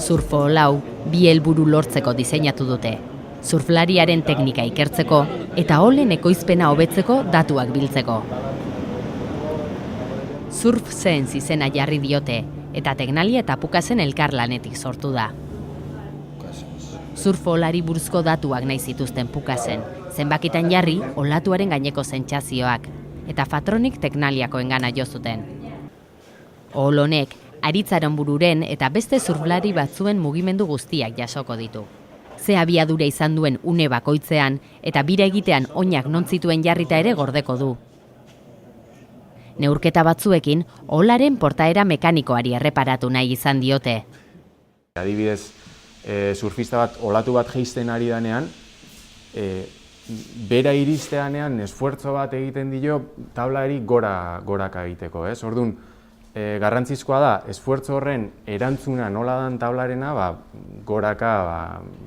Surfo lau bi helburu lortzeko diseinatu dute. Surflariaren teknika ikertzeko eta olen ekoizpena hobetzeko datuak biltzeko. Surf Sense izena jarri diote eta Tecnalia eta Pukasen elkarlanetik sortu da. Surfolari buruzko datuak nahi zituzten Pukasen, zenbakitan jarri olatuaren gaineko sentsazioak eta Fatronic Tecnaliakoengana jo zuten. Ohol honek Aritzaren bururen eta beste surflari batzuen mugimendu guztiak jasoko ditu. Ze abiadura izan duen une bakoitzean eta bira egitean oinak non zituen jarrita ere gordeko du. Neurketa batzuekin, oholaren portaera mekanikoari erreparatu nahi izan diote. Adibidez, surfista bat olatu bat jeisten ari danean, bera iristeanean esfuertzo bat egiten dio tablari goraka egiteko, ez? Orduan, garrantzizkoa da, esfuertzo horren erantzuna nola dan tablarena, goraka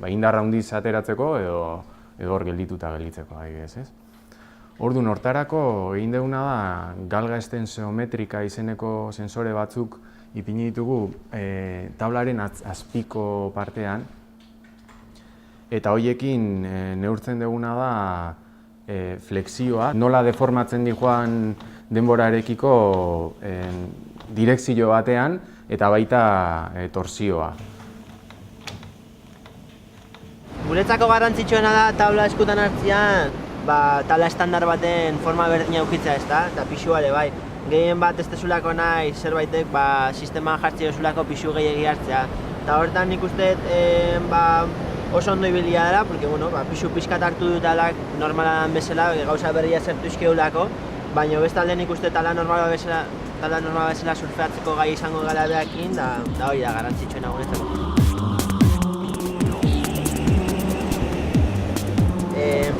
indarra handiz ateratzeko edo hor geldituta gelditzeko, adibidez, ez? Orduan, hortarako egin duguna da galga estensiometrika izeneko sensore batzuk ipini ditugu tablaren azpiko partean, eta horiekin neurtzen duguna da flexioa, nola deformatzen dijoan denborarekiko direkzio batean eta baita torsioa. Guretzako garrantzitsuena da tabla eskutan hartzean, tabla estandar baten forma berdina eukitzea, ezta? Eta pixua ere bai. Gehien bat ez dezulako nahi zerbaitek sistema jartzea dezulako pixu gehiagi hartzea. Eta horretan nik uste oso ondo ibilia dela, porque pixu pixkat hartu dutalak normala dan bezala, gauza berria zertu izkeulako, baina bestalde nik uste tala normala bezala surfeatzeko gai izango gara behakin, da hori da garrantzitsuena guretzako.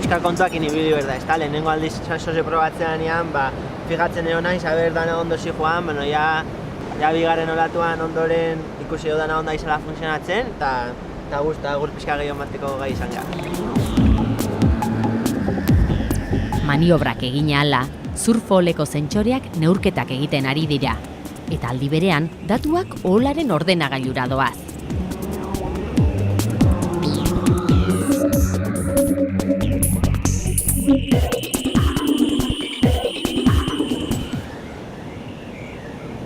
Piskal kontuak inibili berda, ez da, lehenengo aldiz sose probatzean ean, fijatzen egon naiz, aber dana ondo joan, ja bigarren olatuan ondoren ikusi dana onda izala funtzionatzen, eta gur pixka gehiago mateko gai izan gara. Maniobrak egina hala, surfoleko zentsoreak neurketak egiten ari dira, eta aldi berean, datuak oholaren ordenagailura doaz.